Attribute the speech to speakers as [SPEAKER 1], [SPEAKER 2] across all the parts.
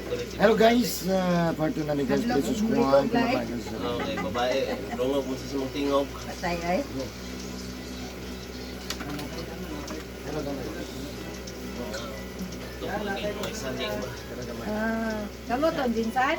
[SPEAKER 1] Hello guys, part 2 na ni guys, please subscribe.
[SPEAKER 2] Okay, babae. Rungog mo sa simong tingog.
[SPEAKER 3] Patay ay.
[SPEAKER 1] Hello guys.
[SPEAKER 2] Tungkol kayo may saling ba?
[SPEAKER 3] Kamu to dinsan?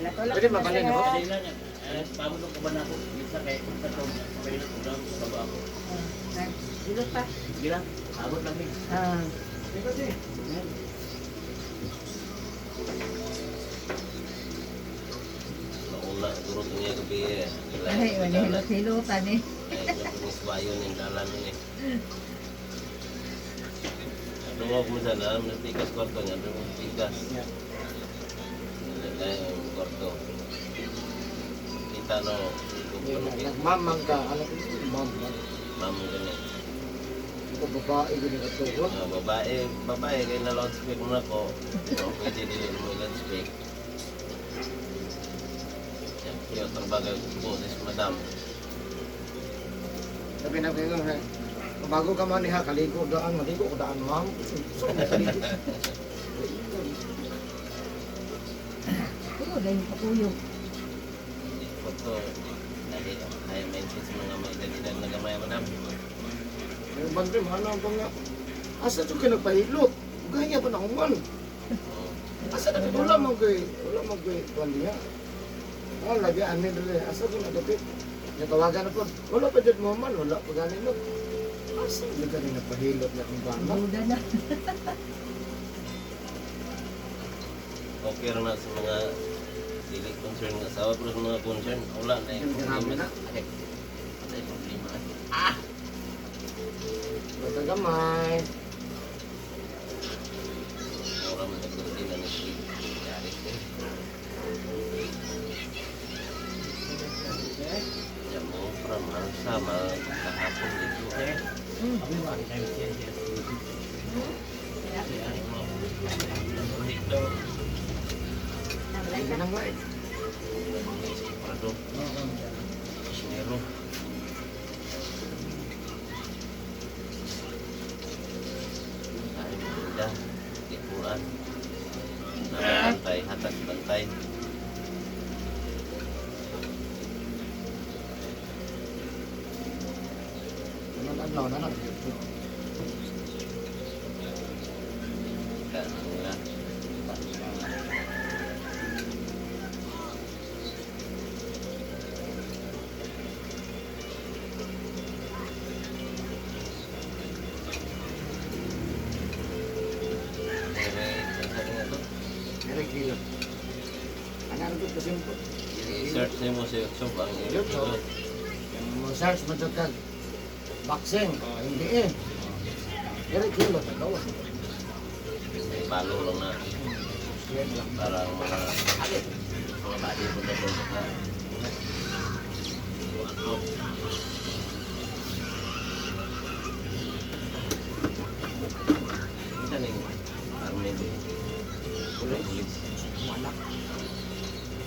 [SPEAKER 3] Lato-lato.
[SPEAKER 1] Pwede mabalay na ba?
[SPEAKER 2] Pamulong ko ba na ako? Isa kayo kung sa tong pwede ko lang sa baba ako.
[SPEAKER 3] Dilot pa.
[SPEAKER 2] Sige lang, abot lang din. Naula, guro ito niya gabi eh.
[SPEAKER 3] Ay, wala hilot-hilotan eh.
[SPEAKER 2] Ay, nakumiswayo ng dalan niya. Rungog mo sana, alam na tigas kwarto niya, rungog tigas. Nalala yung kwarto. Kita no,
[SPEAKER 1] Nagmamang ka, ano ko ma'am.
[SPEAKER 2] mamo ganyan.
[SPEAKER 1] Ito babae gini ka to.
[SPEAKER 2] Babae, kaya na loudspeak mo na ko. O, pwede din mo loudspeak. Yung trabaho ko, this madam.
[SPEAKER 1] Sabi na kayo nga, bago ka man niha, kaligo daan, maligo ko daan ma'am. So, kaligo.
[SPEAKER 3] Tulo dahil pakuyo.
[SPEAKER 2] Ito, dahil kaya message mga may dalilan na gamay madam.
[SPEAKER 1] Yung bandre, mana ba nga? Asa ito ka nagpahilot? Gaya pa na kuman. Asa na ka? Wala mong gay kuwan niya. Oh, lagi anin rin. Asa ito nagapit? Natawagan na po. Wala pa dyan mo man. Wala pa ganin mo. Asa ito ka rin nagpahilot na kung bana?
[SPEAKER 3] Buda na.
[SPEAKER 2] Okay rin na sa mga dili concern nga asawa, pero sa mga concern, wala na yung problema. Ay, patay problema.
[SPEAKER 1] Bata gamay.
[SPEAKER 2] Wala man sa kusina ni Steve. Yari ko. Yan mo, from sama kahapon dito.
[SPEAKER 1] Hindi na nga eh.
[SPEAKER 2] Prado. Sinero. Ay, bunda. Tipuan. Bantay, hatas bantay.
[SPEAKER 1] Ano na.
[SPEAKER 2] Ganun nga.
[SPEAKER 1] Eric Hilot. Ano ito kasi po?
[SPEAKER 2] I-search niyo mo sa YouTube ang
[SPEAKER 1] YouTube. Yung search mo ito kag boxing. Hindi eh. Eric Hilot. Ito.
[SPEAKER 2] Follow lang na
[SPEAKER 1] Straight lang.
[SPEAKER 2] para mga body po na po na ano. Ito na yung army ko. Police.
[SPEAKER 1] Wala.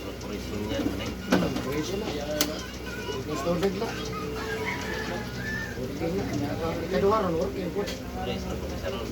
[SPEAKER 2] Corporation yan.
[SPEAKER 1] Pwede na. Yung student na. Working na. Ikaduha ron, working po.
[SPEAKER 2] Police na po sa ron.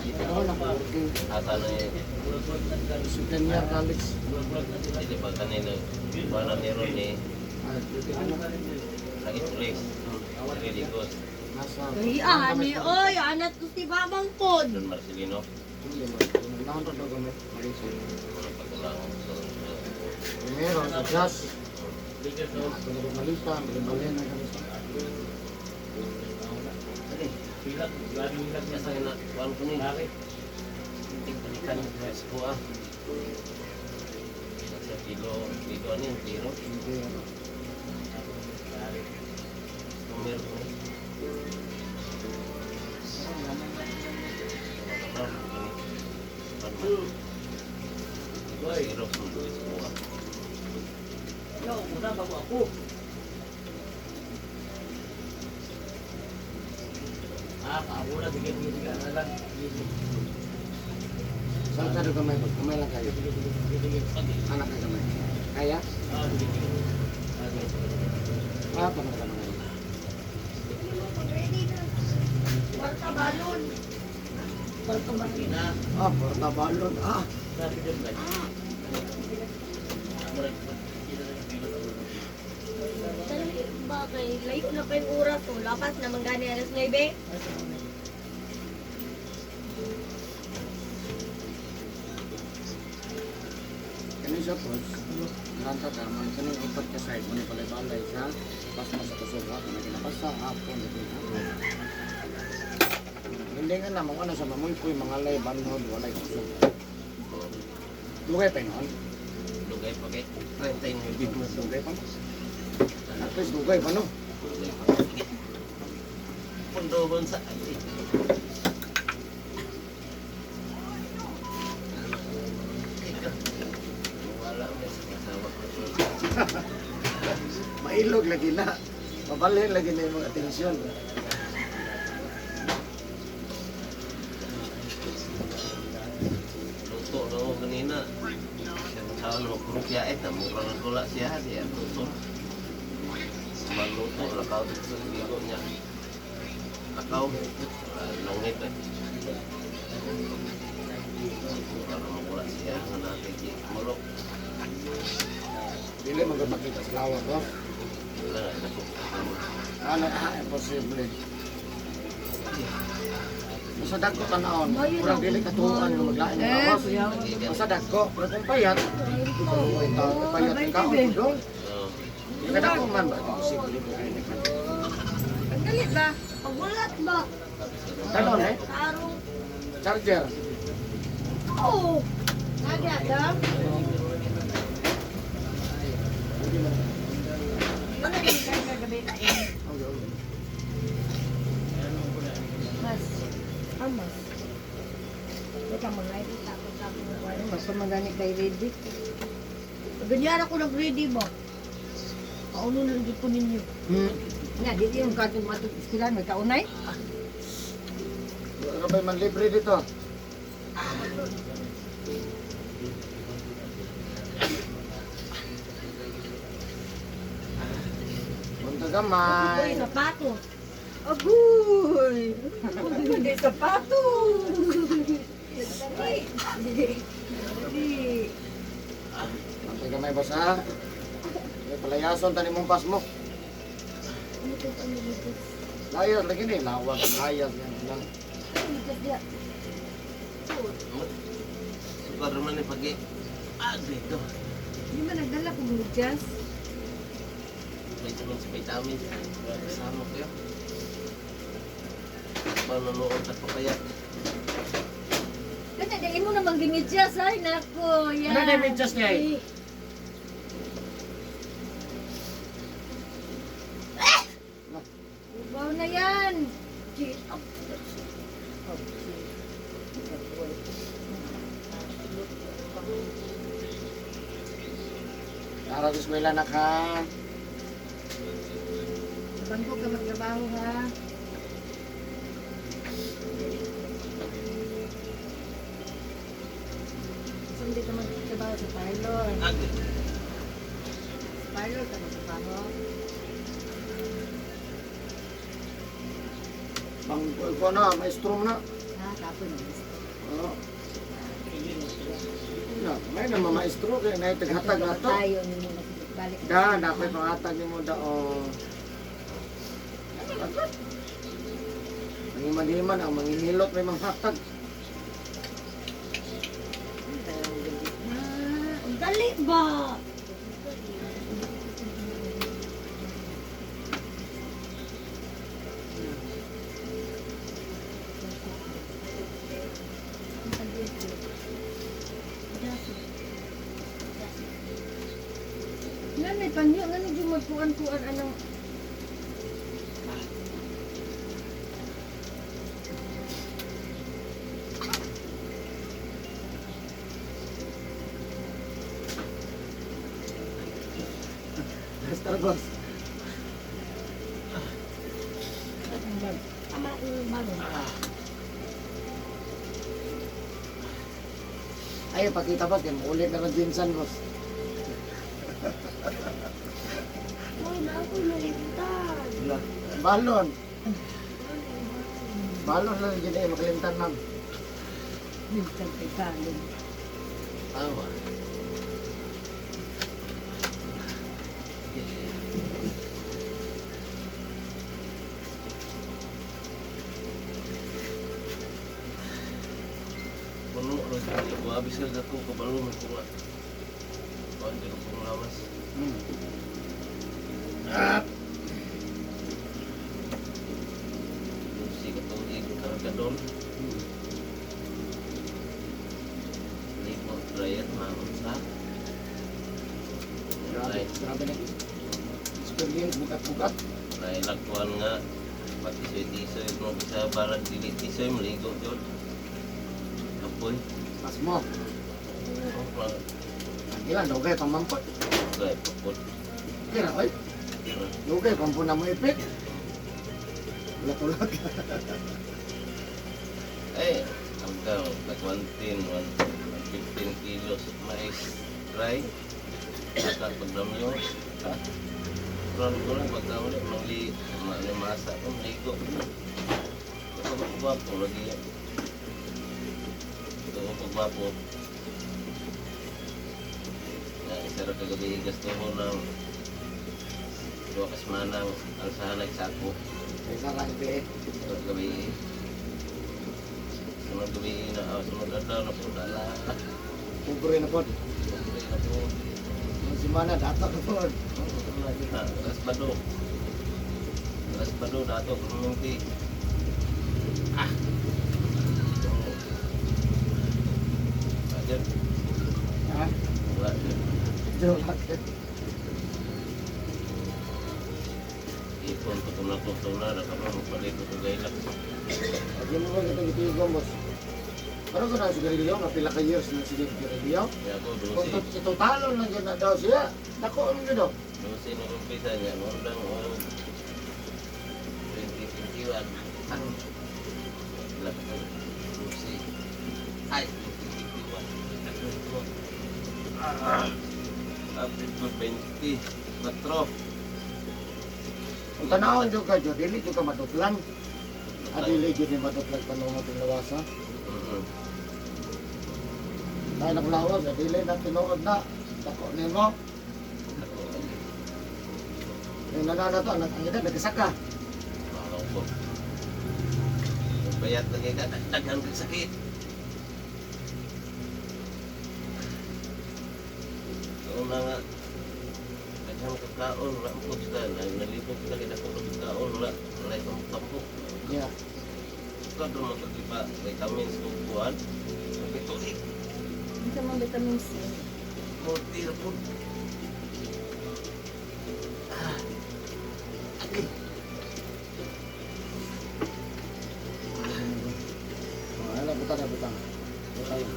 [SPEAKER 1] Ikaduha na, working.
[SPEAKER 2] Asa na yung
[SPEAKER 1] Second year college.
[SPEAKER 2] hindi pa kanina. Wala ni Ron eh.
[SPEAKER 1] Ano?
[SPEAKER 2] Lagi police. Really good.
[SPEAKER 1] Nasa...
[SPEAKER 3] Iya ni oy, anak to si Babang pod.
[SPEAKER 2] Don Marcelino.
[SPEAKER 1] Hindi mo. Kailangan ito gamit. Malaysia.
[SPEAKER 2] Pagkulang.
[SPEAKER 1] Primero, sa jazz. Malita, malibalen na kami sa...
[SPEAKER 2] Biasa na. Kuhan ko ni. Hindi panikan sa kuha. Sa kilo ano yung tiro.
[SPEAKER 1] Hindi, ano.
[SPEAKER 2] Numero ko ni. Zero sundo sa kuha.
[SPEAKER 4] Yo, muna bago ako. Ako na bigyan na lang.
[SPEAKER 1] Saan ka doon kamay? Kamay lang kayo. Anak ka kamay. Kaya? Paano ka naman?
[SPEAKER 3] Balon.
[SPEAKER 4] Ina.
[SPEAKER 1] Portabalon.
[SPEAKER 4] Sabi din ba?
[SPEAKER 3] Dali ba kay life na pa yung oras to. Lapas na manggani alas 9.
[SPEAKER 1] Kani siya po. Nanta ka man kanang upat ka side mo ni balay sa pas mo sa kusog ha kung ginapas sa hapon dito. Hindi nga na mga ano sa mamoy ko mga lay banhod walay kusog. Dugay pa noon.
[SPEAKER 2] Lugay pa kay. Ay, tayo yung bib mo.
[SPEAKER 1] Dugay pa. At least dugay pa no.
[SPEAKER 2] Lugay pa. Sige. Pundo bansa. Ay, wala may sa kasawa ko.
[SPEAKER 1] Mailog lagi na. Mabalhin lagi na yung mga atensyon.
[SPEAKER 2] Luto na ako kanina. Siya masawa na magkurupya eh. Namurang na tula siya. Siya luto. Maluto. Lakaw dito sa ligo niya. Lakaw. Langit eh. Para makula siya. Nga natin. Mulok.
[SPEAKER 1] Dili magpakita sa lawa to.
[SPEAKER 2] Wala nga. Nakukasama.
[SPEAKER 1] Ano imposible. Sa dagko tanawon, kurang dili katuan nga maglain ng lawas. Sa dagko, pero kung payat, ay tao payat ka o dong.
[SPEAKER 2] Oo.
[SPEAKER 1] Kadako man ba imposible mo kay ni.
[SPEAKER 3] Ang dali ba? Pagulat ba?
[SPEAKER 1] Kanon eh,
[SPEAKER 3] Sarong.
[SPEAKER 1] charger.
[SPEAKER 3] Oo. Nagada. Ano yung kagabi na eh? Mas. Mas. Teka mga ito tapos mas magani kay ready. Ganyan ako nag-ready mo. Pauno na lang ko ninyo. Nga, di yung katong matut iskilan, may kaunay.
[SPEAKER 1] Ano ba man libre dito? Punta gamay.
[SPEAKER 3] Uy, sapato. Agoy! Hindi sapato!
[SPEAKER 1] Punta gamay basa. May palayason tani mong pas mo. Layas lagi ni, lawag layas yan lang.
[SPEAKER 2] Sukar naman ni pagi. Ah, dito.
[SPEAKER 3] Hindi ba nagdala ko bujas?
[SPEAKER 2] May tulong sa vitamins. Kasama ko yun. Manonood at papayat.
[SPEAKER 3] Kasi dahil mo namang ginidyas ay nako. Yan.
[SPEAKER 1] Ano na yung medyas niya eh?
[SPEAKER 3] Ubaw na yan.
[SPEAKER 1] Para sa eskwela na ka.
[SPEAKER 3] Bangko ka magtrabaho ha. So hindi ka magtrabaho sa parlor.
[SPEAKER 2] Ah,
[SPEAKER 3] Parlor ka magtrabaho.
[SPEAKER 1] Bang ko na, maestro mo na.
[SPEAKER 3] Ha, tapos na.
[SPEAKER 1] Oo. Na, may na maestro kay na itaghatag na to.
[SPEAKER 3] Tayo nimo balik.
[SPEAKER 1] Da, na ko'y pangatag ni mo da o. Ang iman-iman, ang manginilot may manghatag.
[SPEAKER 3] Ang dali ba? Nga may panyo, nga medyo magkuan-kuan anong
[SPEAKER 1] Starbucks.
[SPEAKER 3] tama yung bago.
[SPEAKER 1] Ay, pakita boss, kaya ulit na ng Jinsan boss.
[SPEAKER 3] Uy, na ako'y maligtan.
[SPEAKER 1] Balon. Balon lang dyan eh, makalimtan ma'am.
[SPEAKER 3] Minsan kay Kalin.
[SPEAKER 2] Awa. Puno rin kami ko. Abis ka gato kabalo mo ko nga. Kuhan din ako ng lawas. Si katulig ko kargadon. Lipo dryer mamon sa.
[SPEAKER 1] Grabe, grabe na. Experience, bukat-bukat.
[SPEAKER 2] Nailagpuan nga. Pati tisoy-tisoy mo sa barang dili-tisoy maligo yun. Apoy.
[SPEAKER 1] Mas mo. Ilan, dugay pang mampot.
[SPEAKER 2] Gaya papot.
[SPEAKER 1] Kira, oy. Dugay pang puna mo ipit. Ulat-ulat.
[SPEAKER 2] Eh, hanggang nag-110, 115 kilos mais dry. At pagdamyo. Kurang ko lang pagkawali, masa ko, maligo. Ito pagwapo lagi yan. Ito pagwapo. Isa rin kagabi, gasto mo ng 2 kasmanang alsahan nagsako.
[SPEAKER 1] Isa lang ipit.
[SPEAKER 2] Ito gabi. Sunod gabi sunod adlaw na po dala.
[SPEAKER 1] Kubre na po.
[SPEAKER 2] Siyempre na po.
[SPEAKER 1] Ang simana, dato na po.
[SPEAKER 2] Raspado. Raspado dato kumunti. Ayan.
[SPEAKER 1] Ha?
[SPEAKER 2] Wala din.
[SPEAKER 1] Joke.
[SPEAKER 2] Ipon ko kung natutuna na kami magpalito ko gailak.
[SPEAKER 1] Lagi mo ba kita gitigong, boss? Pero kung nang sigarilyo, nga pila ka years na sigarilyo.
[SPEAKER 2] Kaya ako
[SPEAKER 1] Kung
[SPEAKER 2] dosi.
[SPEAKER 1] ito talon lang dyan na daw siya, dako ano nyo daw?
[SPEAKER 2] Dosi na umpisa niya. Ngondang o 2021. Ang ilang ko. Dosi. Ay, 2021. April 24.
[SPEAKER 1] Kung tanawin nyo ka dyan, dili nyo ka matutlan. Adili dyan yung matutlan panungot yung lawasa. Dahil naglawag, adili na tinuod na. Dako na mo. Yung nanana to, ang edad, nagkasaka.
[SPEAKER 2] Malaw ko. Bayat lagi ka, daghan kang sakit. Oo na nga. Daghan kang kaon, wala mo ka. Nalipot ka lagi na kung kaon, wala. Wala itong tampok.
[SPEAKER 1] Yeah.
[SPEAKER 2] Ikaw doon magkakipa, vitamins kung buwan. Pagkitulik.
[SPEAKER 3] Ano sa mga vitamin C?
[SPEAKER 2] Multi na po.
[SPEAKER 1] Ano, butang na, butang. Butang.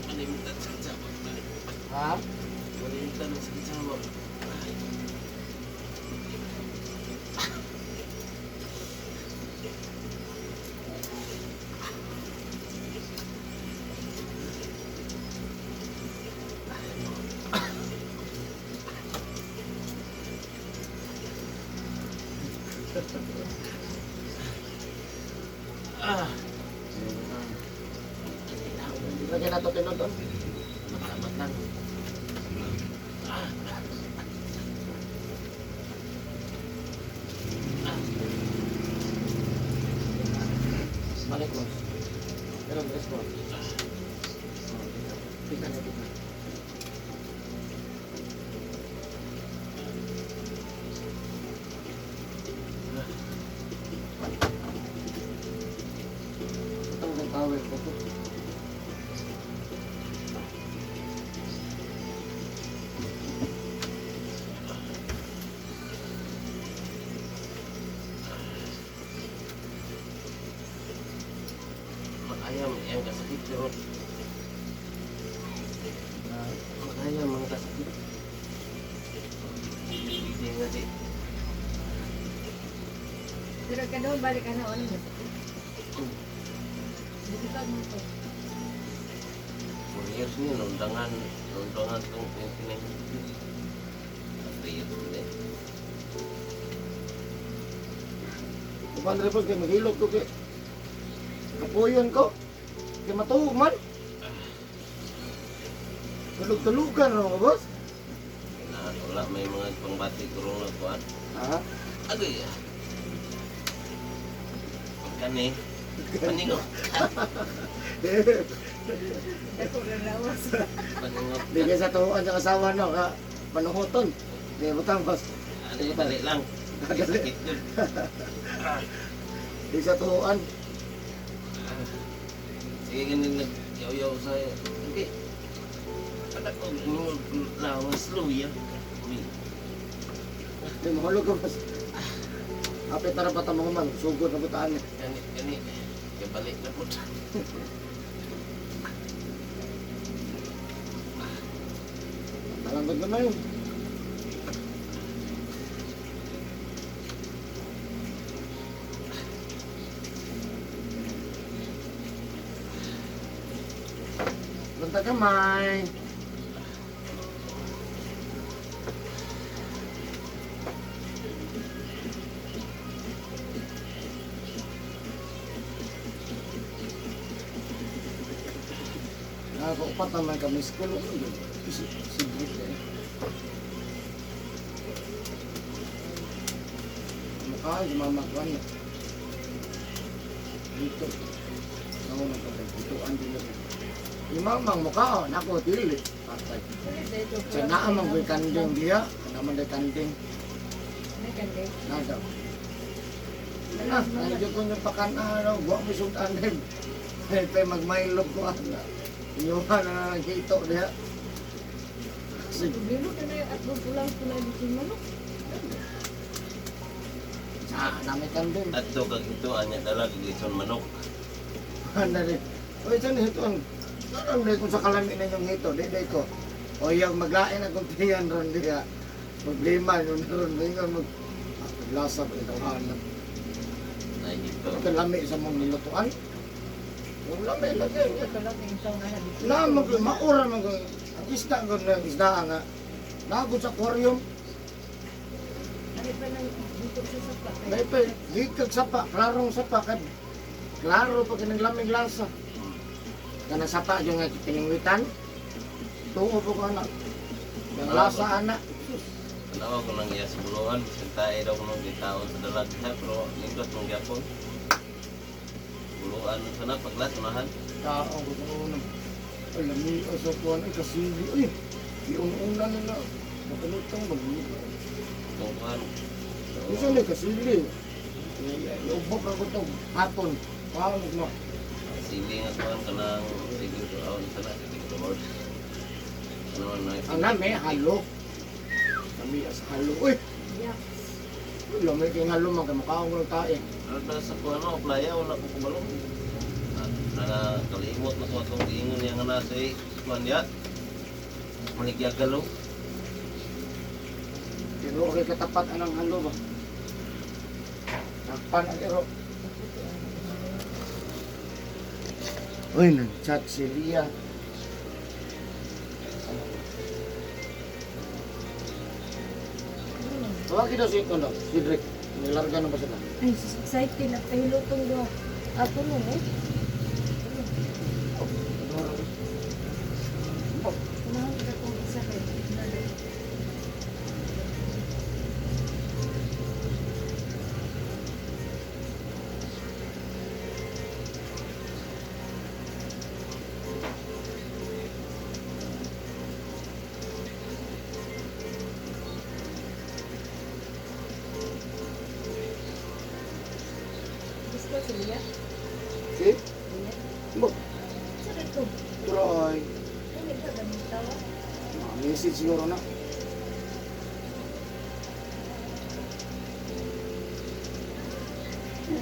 [SPEAKER 2] Malimitan sa sabak na.
[SPEAKER 1] Ha?
[SPEAKER 2] Malimitan sa sabak.
[SPEAKER 1] Lagyan na ito tinodon.
[SPEAKER 2] Matamat lang.
[SPEAKER 1] Balik mo. Pero dress ko. Tingnan niya, tingnan. Ito ang towel ko po.
[SPEAKER 2] Makayam yang kasakit pero makayam ang kasakit. Hindi nga di.
[SPEAKER 3] Pero ka daw, balik ka na, ano ba? Dito ka mo to.
[SPEAKER 2] 4 years niya, nundangan itong 29. 3 years din.
[SPEAKER 1] Kuman report kay maghilot ko kay kapuyon ko. Kaya matuog man. Tulog-tulugan ano boss?
[SPEAKER 2] Wala may mga pangbati kurong na kuan.
[SPEAKER 1] Ha?
[SPEAKER 2] Agoy. Kani. Paningo.
[SPEAKER 3] Ako na lawas.
[SPEAKER 2] Paningo.
[SPEAKER 1] Di kayo sa tuhuan sa kasawa no, ka panuhoton. Di butang boss.
[SPEAKER 2] Ano dali lang.
[SPEAKER 1] Dali.
[SPEAKER 2] Sakit yun.
[SPEAKER 1] Di sa tuhuan.
[SPEAKER 2] Sige ganun nag-yaw-yaw sa... Okay. Anak ko, lawas luya. Uy.
[SPEAKER 1] Di mahulog ka boss. Apit na bata mo man, sugod na butaan niya.
[SPEAKER 2] Kani. Kabalik na po.
[SPEAKER 1] Talangkod ka na yun. Banta kamay. Nakakaupat naman kami school. Sigit eh. Mukha, sumamakuan na. Dito. Ako na patay. Ditoan din lang. Yung mamang mukha, nako, dili. Patay. Sa naamang ko'y kanding diya. Naman day kanding.
[SPEAKER 3] May kande.
[SPEAKER 1] Nada. Nandiyo ko yung pakan-araw. Buwak mo sudan din. Kaya magmailog ko. Inyuhan na nakikito diya.
[SPEAKER 3] Bilo na na yung atbog ulang pula dito manok.
[SPEAKER 1] Sa namin kanding.
[SPEAKER 2] At do kag ito, anya dalag, gison manok.
[SPEAKER 1] Handa rin. O ito na ito. Ang kung sa kalamin na yung ito. Di ko. O yung maglain ang kuntiyan ron diya. Problema yun ron. Di nga maglasa pa ito.
[SPEAKER 2] Nahito.
[SPEAKER 1] Kalami sa mong nilutuan. Yung lami lagi.
[SPEAKER 3] Ito lang yung isang na dito.
[SPEAKER 1] Na maura mag ang isda ko na isda nga. Nagod sa aquarium.
[SPEAKER 3] Ano pa nang dito sa sapa?
[SPEAKER 1] May pa higkag sapa, klarong sapa kad. Klaro pa kinang lamig lasa. Kana sapa yung nga tiningwitan. Tungo po ko anak. Yung lasa anak.
[SPEAKER 2] Tanawa ko nang iya sa buluhan. Sintay daw ko nung gitaon sa dalag. Pero lingkot mong gyapon. Buluhan sana paglas unahan.
[SPEAKER 1] Tao ko ko nang alam ni sa kuan ay kasili. Uy, iuna nila. Makalutong mag.
[SPEAKER 2] Tungkuhan.
[SPEAKER 1] Isa ni kasili. Ubok ako to hapon. Wow, mo.
[SPEAKER 2] Sili nga kuhan ka ng sigil ko aon sana. Sigil ko Lord. Ano man na
[SPEAKER 1] Ang nami halo. Kami as halo. Uy,
[SPEAKER 3] Yeah.
[SPEAKER 1] lamay kay halo magkamukha ko ng tae.
[SPEAKER 2] Ano na sa kuhan mo, playa, wala ko kumalong. Nakakalimot na ko itong ingon niya nga nasa kuhan niya. Manigyagalo.
[SPEAKER 1] Pero okay katapat anang halo ba? Takpan ang ero. Uy, nag-chat si Lia. Tawagin daw si Kondo, si Drake. Nilarga na ba sila?
[SPEAKER 3] Ay, excited na pahilutong do. Ako no eh. Kumahan ka kung isa kayo. Gusto sila?
[SPEAKER 1] Si?
[SPEAKER 3] Iya.
[SPEAKER 1] Mo,
[SPEAKER 3] Sakit ko.
[SPEAKER 1] Troy.
[SPEAKER 3] Ay, ka ba ng tawa?
[SPEAKER 1] Message siguro na.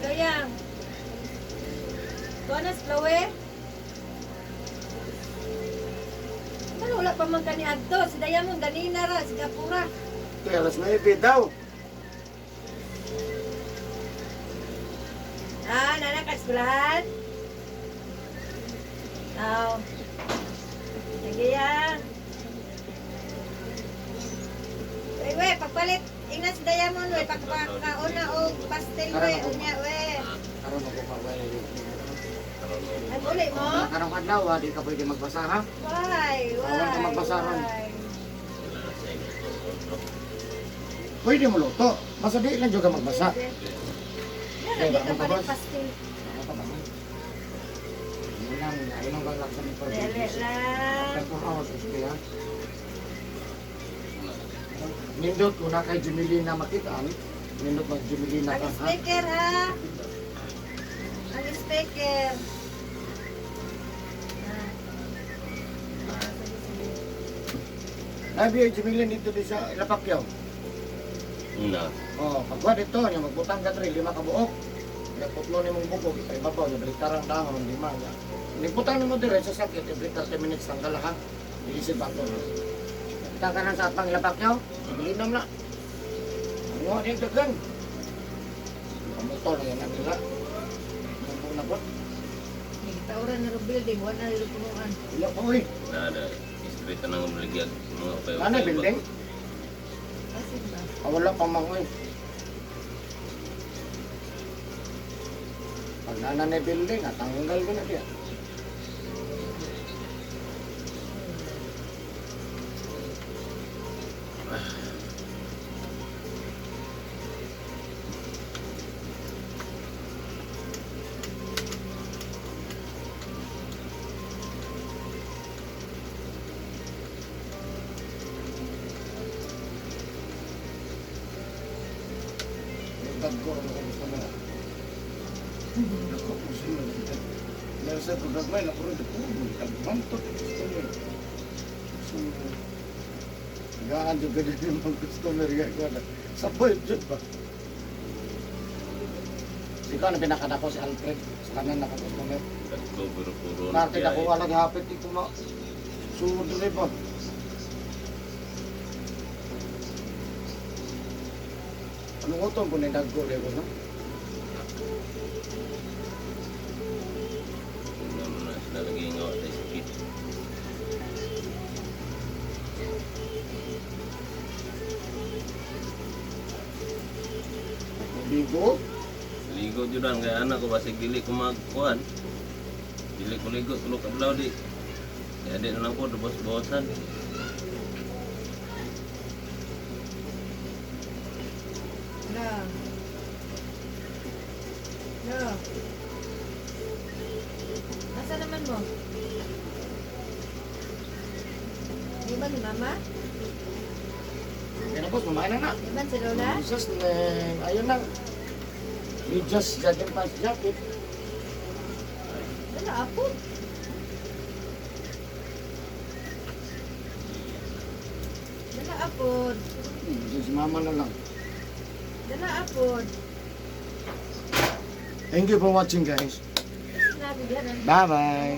[SPEAKER 3] Gayang. Tuanas, Chloe? Ano, wala pa man kani adto. Si Diamond, ganina ra, si Gapura.
[SPEAKER 1] Kaya alas 9 daw.
[SPEAKER 3] Ah, nana ka eskwelahan? Aw. Sige yan. We, pagpalit. Ingnan si Diamond, we. Pagpakauna o pastel, we. Unya, we.
[SPEAKER 1] Karon ako pa ba?
[SPEAKER 3] Ay, uli mo?
[SPEAKER 1] Pag karong adlaw, di ka pwede magbasa ha.
[SPEAKER 3] Why?
[SPEAKER 1] Bawal ka magbasaran.
[SPEAKER 3] Why?
[SPEAKER 1] Pwede mo luto. Basta di lang juga magbasa.
[SPEAKER 3] Yan, hindi ka pa rin pastil.
[SPEAKER 1] Inom ka lang sa nito.
[SPEAKER 3] Dele lang.
[SPEAKER 1] 24 hours okay ha. Nindot ko na kay Jumelina makitaan. Nindot mag Jumelina ka
[SPEAKER 3] Ang
[SPEAKER 1] ha.
[SPEAKER 3] speaker ha. Ang speaker.
[SPEAKER 1] Labi ay Jumelina dito di sa Ilapakyaw.
[SPEAKER 2] Na.
[SPEAKER 1] Oh, pagwa dito, niya magbutang ka 3, 5 ka buok. Kaya putlo ni mong buko, kita ibabaw, niya balitarang dahon, 5 niya. Niputang ni mo dire sa sakit, every 30 minutes tanggal ha. Iisip bato. Kita ka na sa atang Ilapakyaw, Jumelina na. Ano din daghan? Motor na yan nila. Ano na po?
[SPEAKER 3] Tauran na rin building, wala na rin punuan.
[SPEAKER 1] Wala po eh.
[SPEAKER 2] Nada. Istrita nang maligyan mga payo.
[SPEAKER 1] Ano building?
[SPEAKER 3] Asin ba?
[SPEAKER 1] Wala pa mangoy. Pag nana na building, tanggal ko na diya. Nagdag ko ano kung gusto mo. Ako gusto mo. Meron sa pagdagmay na puro dito. Tagbantot gusto mo. Gaan juga din yung mga customer ko na. Sa budget ba? Ikaw na pinakadako si Alfred. Sa kanan na customer.
[SPEAKER 2] Tatlo puro-puro.
[SPEAKER 1] Dati na ko walang hapit ito ma. Sunod na ba? Anong utong ko na nagko rin ko na?
[SPEAKER 2] Na lagi ngawat sa sakit.
[SPEAKER 1] Bigo?
[SPEAKER 2] Ligo judan kay anak ko basig dili ko magkuan. Dili ko ligo tulog adlaw di. Ya di na lang ko bos-bosan.
[SPEAKER 3] No. No. Nasa naman mo? Di ba ni Mama?
[SPEAKER 1] Yan na boss, mamain na na.
[SPEAKER 3] Di ba si Lola?
[SPEAKER 1] Jesus name. Ayun na. We just jogging past jacket.
[SPEAKER 3] Wala ako. Wala ako.
[SPEAKER 1] Just mama na lang.
[SPEAKER 3] Wala ako.
[SPEAKER 1] Thank you for watching guys.
[SPEAKER 3] Sinabi diyan.
[SPEAKER 1] Bye bye.